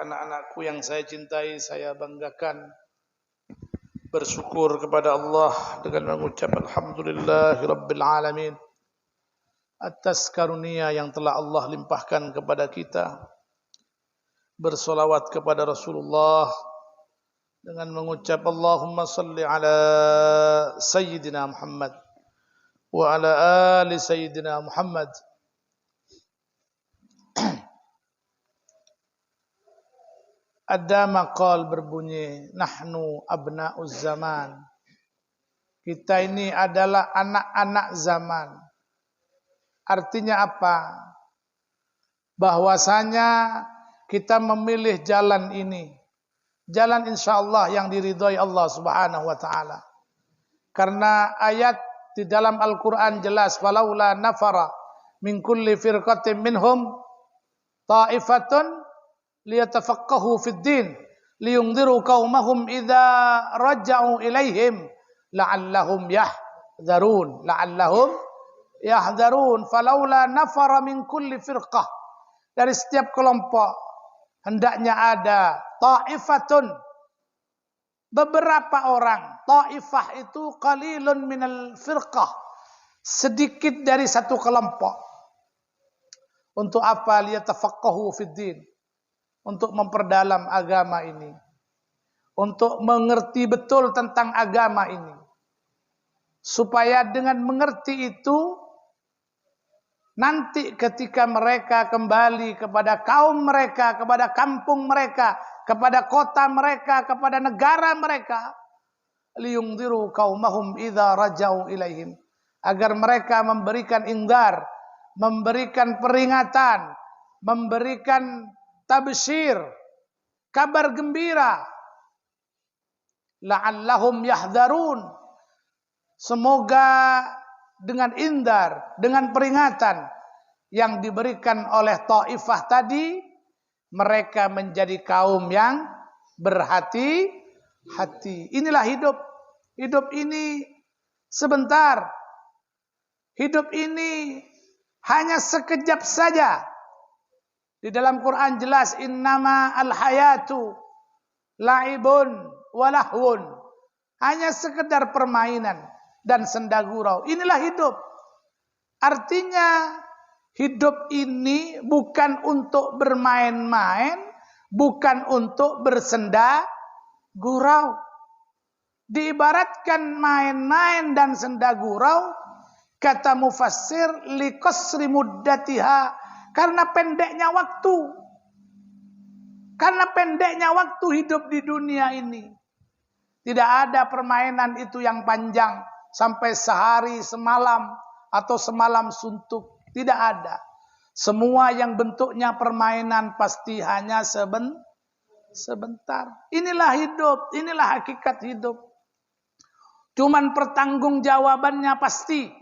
anak-anakku yang saya cintai, saya banggakan, bersyukur kepada Allah dengan mengucap alhamdulillahirabbil alamin atas karunia yang telah Allah limpahkan kepada kita. Bersolawat kepada Rasulullah dengan mengucap Allahumma salli ala Sayyidina Muhammad wa ala ali Sayyidina Muhammad. Ada maqal berbunyi, nahnu abna'uz zaman. Kita ini adalah anak-anak zaman. Artinya apa? Bahwasanya kita memilih jalan ini. Jalan insyaallah yang diridhai Allah Subhanahu wa taala. Karena ayat di dalam Al-Qur'an jelas, walaula nafara min kulli firqatin minhum ta'ifatun liyatafaqahu fid din liyunziru qaumahum idza raja'u ilaihim la'allahum yahdharun falaula nafara min kulli firqah, dari setiap kelompok hendaknya ada ta'ifatun, beberapa orang. Ta'ifah itu qalilun minal firqah, sedikit dari satu kelompok. Untuk apa? Liyatafaqahu fid din, untuk memperdalam agama ini, untuk mengerti betul tentang agama ini, supaya dengan mengerti itu nanti ketika mereka kembali kepada kaum mereka, kepada kampung mereka, kepada kota mereka, kepada negara mereka, liyungdiru qaumahum idza raja'u ilaihim, agar mereka memberikan indar, memberikan peringatan, memberikan tabsyir, kabar gembira, la'allahum yahdharun, semoga dengan indar, dengan peringatan yang diberikan oleh Taifah tadi, mereka menjadi kaum yang berhati-hati. Inilah hidup. Hidup ini sebentar. Hidup ini hanya sekejap saja. Di dalam Quran jelas, innama al-hayatu la'ibun walahun. Hanya sekedar permainan dan senda gurau. Inilah hidup. Artinya hidup ini bukan untuk bermain-main, bukan untuk bersenda gurau. Diibaratkan main-main dan senda gurau, kata mufassir, liqasri muddatiha, karena pendeknya waktu. Karena pendeknya waktu hidup di dunia ini. Tidak ada permainan itu yang panjang sampai sehari semalam atau semalam suntuk. Tidak ada. Semua yang bentuknya permainan pasti hanya sebentar. Inilah hidup. Inilah hakikat hidup. Cuman pertanggungjawabannya pasti.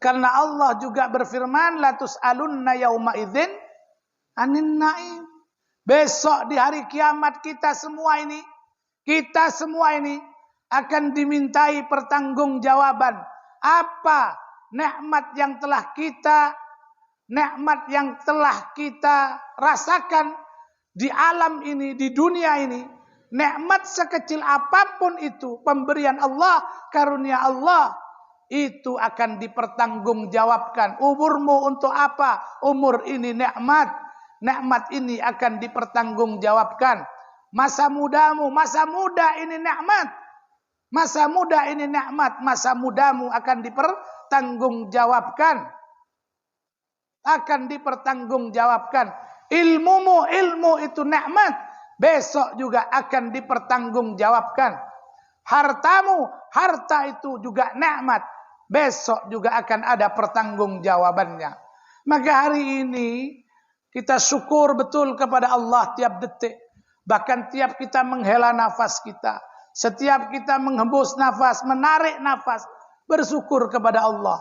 Karena Allah juga berfirman, la tus'alunna yauma idzin anin na'im. Besok di hari kiamat kita semua ini akan dimintai pertanggungjawaban. Apa nikmat yang telah kita rasakan di alam ini, di dunia ini. Nikmat sekecil apapun itu, pemberian Allah, karunia Allah, itu akan dipertanggungjawabkan. Umurmu untuk apa? Umur ini nikmat. Nikmat ini akan dipertanggungjawabkan. Masa mudamu, masa muda ini nikmat. Masa muda ini nikmat. Masa mudamu akan dipertanggungjawabkan. Akan dipertanggungjawabkan. Ilmu itu nikmat. Besok juga akan dipertanggungjawabkan. Hartamu, harta itu juga nikmat. Besok juga akan ada pertanggungjawabannya. Maka hari ini kita syukur betul kepada Allah tiap detik. Bahkan tiap kita menghela nafas kita. Setiap kita menghembus nafas, menarik nafas. Bersyukur kepada Allah.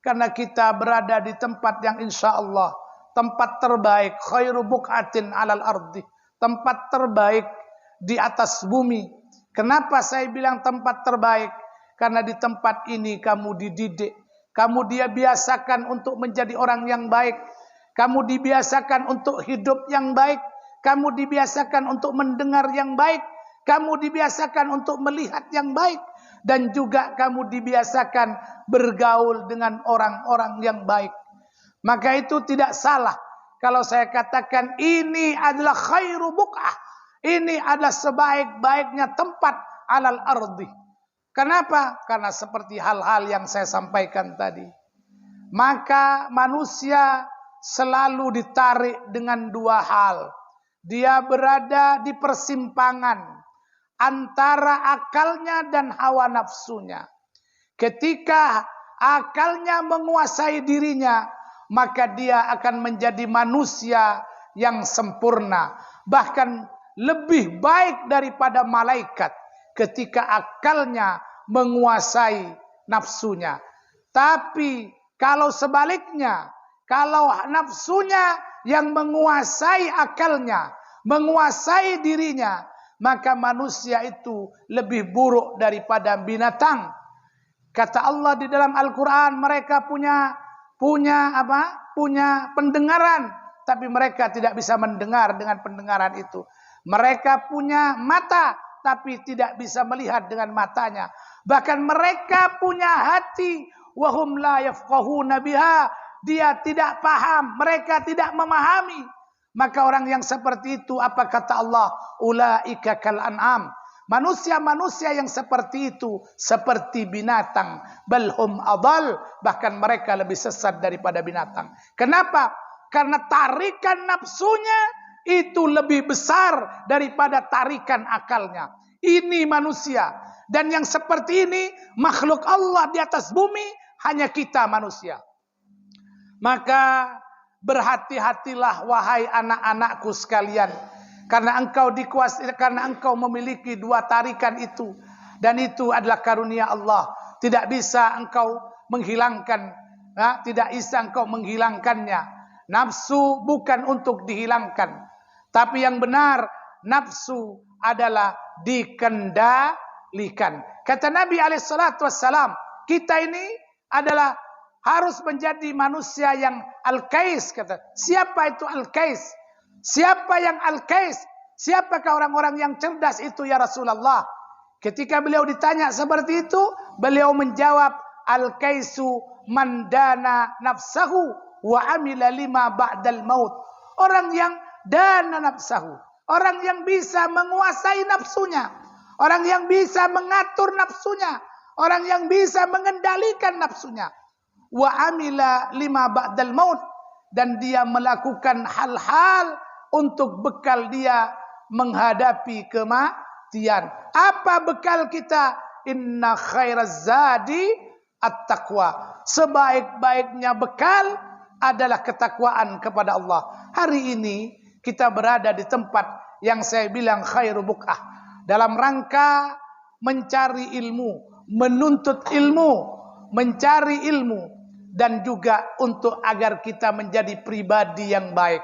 Karena kita berada di tempat yang insya Allah tempat terbaik. Khairu buq'atin alal ardi. Tempat terbaik di atas bumi. Kenapa saya bilang tempat terbaik? Karena di tempat ini kamu dididik. Kamu dibiasakan untuk menjadi orang yang baik. Kamu dibiasakan untuk hidup yang baik. kamu dibiasakan untuk mendengar yang baik, kamu dibiasakan untuk melihat yang baik, dan juga kamu dibiasakan bergaul dengan orang-orang yang baik. Maka itu tidak salah kalau saya katakan ini adalah khairu buq'ah, ini adalah sebaik-baiknya tempat alal ardi. Kenapa? Karena seperti hal-hal yang saya sampaikan tadi. Maka manusia selalu ditarik dengan dua hal. Dia berada di persimpangan antara akalnya dan hawa nafsunya. Ketika akalnya menguasai dirinya, maka dia akan menjadi manusia yang sempurna. Bahkan lebih baik daripada malaikat ketika akalnya menguasai nafsunya. Tapi kalau sebaliknya, kalau nafsunya yang menguasai akalnya, menguasai dirinya, maka manusia itu lebih buruk daripada binatang. Kata Allah di dalam Al-Quran, mereka punya pendengaran, tapi mereka tidak bisa mendengar dengan pendengaran itu. Mereka punya mata, tapi tidak bisa melihat dengan matanya. Bahkan mereka punya hati, wahum la yafqahuna biha. Dia tidak paham, mereka tidak memahami. Maka orang yang seperti itu, apa kata Allah? Ulaika kal an'am. Manusia-manusia yang seperti itu seperti binatang, balhum adal, bahkan mereka lebih sesat daripada binatang. Kenapa? Karena tarikan nafsunya itu lebih besar daripada tarikan akalnya. Ini manusia, dan yang seperti ini makhluk Allah di atas bumi hanya kita manusia. Maka berhati-hatilah wahai anak-anakku sekalian. Karena engkau memiliki dua tarikan itu, dan itu adalah karunia Allah. Tidak bisa engkau menghilangkan, tidak bisa engkau menghilangkannya. Nafsu bukan untuk dihilangkan, tapi yang benar nafsu adalah dikendalikan. Kata Nabi SAW, kita ini adalah harus menjadi manusia yang al-kais. Kata, siapa itu al-kais? Siapa yang al-kais? Siapakah orang-orang yang cerdas itu ya Rasulullah? Ketika beliau ditanya seperti itu, beliau menjawab, al-kaisu man dana nafsahu wa amila lima ba'dal maut. Orang yang dana nafsahu, orang yang bisa menguasai nafsunya, orang yang bisa mengatur nafsunya, orang yang bisa mengendalikan nafsunya. Wa amila lima ba'dal maut, dan dia melakukan hal-hal untuk bekal dia menghadapi kematian. Apa bekal kita? Inna khairaz zadi at-taqwa. Sebaik-baiknya bekal adalah ketakwaan kepada Allah. Hari ini kita berada di tempat yang saya bilang khairu buq'ah, dalam rangka mencari ilmu, menuntut ilmu, mencari ilmu, dan juga untuk agar kita menjadi pribadi yang baik.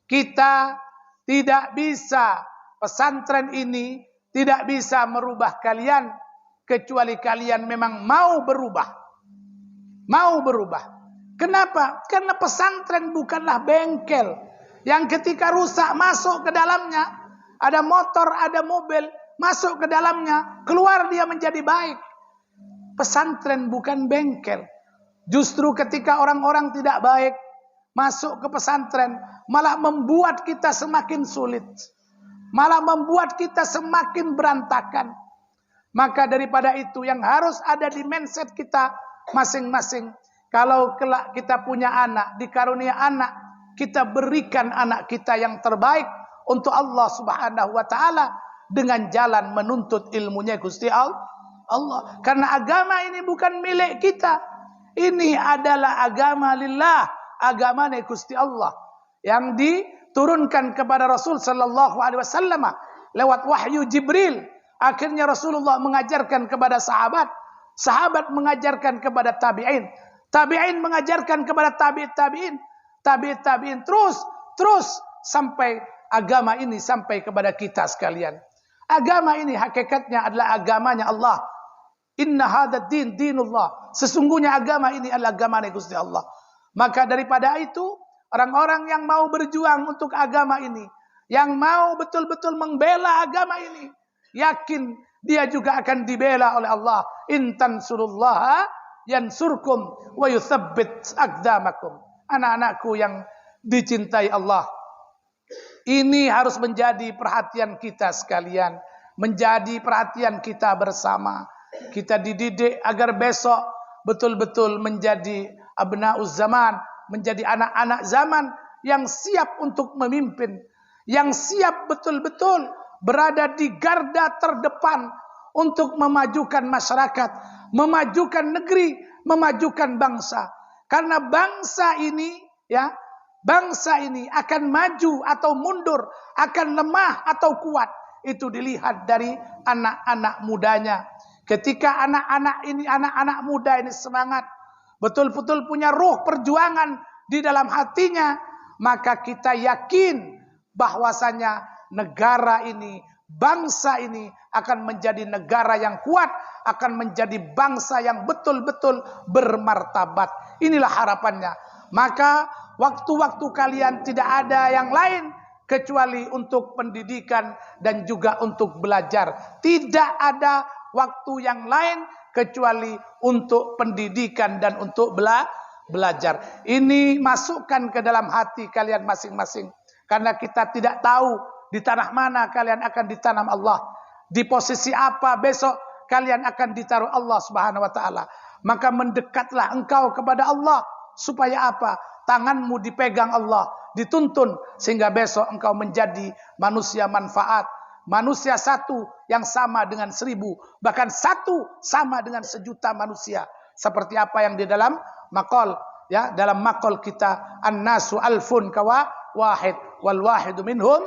Kita tidak bisa, pesantren ini tidak bisa merubah kalian, kecuali kalian memang mau berubah. Mau berubah. Kenapa? Karena pesantren bukanlah bengkel yang ketika rusak masuk ke dalamnya, ada motor, ada mobil, masuk ke dalamnya, keluar dia menjadi baik. Pesantren bukan bengkel. Justru ketika orang-orang tidak baik masuk ke pesantren, malah membuat kita semakin sulit, malah membuat kita semakin berantakan. Maka daripada itu yang harus ada di mindset kita masing-masing. Kalau kelak kita punya anak, dikarunia anak, kita berikan anak kita yang terbaik untuk Allah Subhanahu wa taala dengan jalan menuntut ilmunya Gusti Allah. Karena agama ini bukan milik kita. Ini adalah agama lillah, agama Gusti Allah yang diturunkan kepada Rasul sallallahu alaihi wasallam lewat wahyu Jibril. Akhirnya Rasulullah mengajarkan kepada sahabat, sahabat mengajarkan kepada tabi'in, tabi'in mengajarkan kepada tabi'in, tabi'in terus sampai agama ini sampai kepada kita sekalian. Agama ini hakikatnya adalah agamanya Allah. Inna hadha din dinullah. Sesungguhnya agama ini adalah agama Gusti Allah. Maka daripada itu, orang-orang yang mau berjuang untuk agama ini yang mau betul-betul membela agama ini, yakin dia juga akan dibela oleh Allah. In tansurullaha yansurkum wa yuthabbit aqdamakum. Anak-anakku yang dicintai Allah, ini harus menjadi perhatian kita sekalian, menjadi perhatian kita bersama. Kita dididik agar besok betul-betul menjadi abnauz zaman, menjadi anak-anak zaman yang siap untuk memimpin, yang siap betul-betul berada di garda terdepan untuk memajukan masyarakat, memajukan negeri, memajukan bangsa. Karena bangsa ini, ya, bangsa ini akan maju atau mundur, akan lemah atau kuat, itu dilihat dari anak-anak mudanya. Ketika anak-anak muda ini semangat, betul-betul punya ruh perjuangan di dalam hatinya, maka kita yakin bahwasanya negara ini, bangsa ini akan menjadi negara yang kuat, akan menjadi bangsa yang betul-betul bermartabat. Inilah harapannya. Maka waktu-waktu kalian tidak ada yang lain kecuali untuk pendidikan dan juga untuk belajar. Tidak ada waktu yang lain kecuali untuk pendidikan dan untuk belajar. Ini masukkan ke dalam hati kalian masing-masing. Karena kita tidak tahu di tanah mana kalian akan ditanam Allah. Di posisi apa besok kalian akan ditaruh Allah Subhanahu wa taala. Maka mendekatlah engkau kepada Allah supaya apa? Tanganmu dipegang Allah, dituntun sehingga besok engkau menjadi manusia manfaat. Manusia satu yang sama dengan 1000, bahkan satu sama dengan 1.000.000 manusia. Seperti apa yang di dalam maqal, ya, dalam maqal kita, an-nasu alfun kawa wahid wal wahidu minhum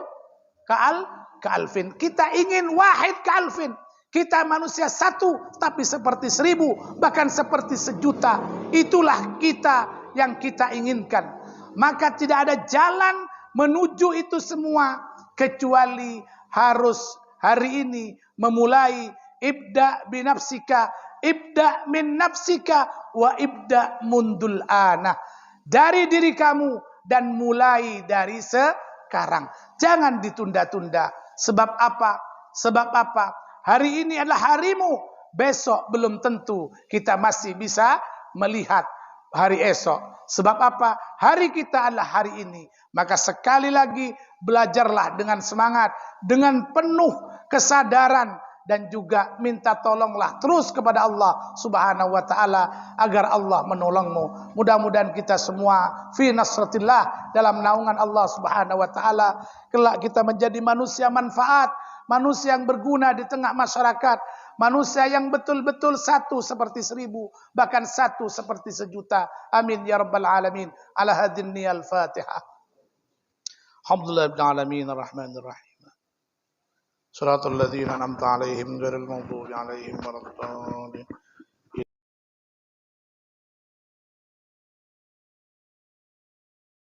ka'alfin. Kita ingin wahid ka'alfin. Kita manusia satu tapi seperti 1000, bahkan seperti 1.000.000. Itulah kita yang kita inginkan. Maka tidak ada jalan menuju itu semua kecuali harus hari ini memulai ibda binafsika, ibda min nafsika wa ibda mundul ana. Dari diri kamu dan mulai dari sekarang. Jangan ditunda-tunda. Sebab apa? Sebab apa? Hari ini adalah harimu. Besok belum tentu kita masih bisa melihat hari esok. Sebab apa? Hari kita adalah hari ini. Maka sekali lagi belajarlah dengan semangat, dengan penuh kesadaran, dan juga minta tolonglah terus kepada Allah Subhanahu wa taala agar Allah menolongmu. Mudah-mudahan kita semua fi nasratillah, dalam naungan Allah Subhanahu wa taala, kelak kita menjadi manusia manfaat, manusia yang berguna di tengah masyarakat, manusia yang betul-betul satu seperti 1000, bahkan satu seperti 1.000.000. Amin ya rabbal alamin. Ala hadin niyal Fatihah. Alhamdulillah rabbil alamin arrahmanir rahim. Shiratal ladzina an'amta 'alaihim ghairil maghdubi 'alaihim waladdallin.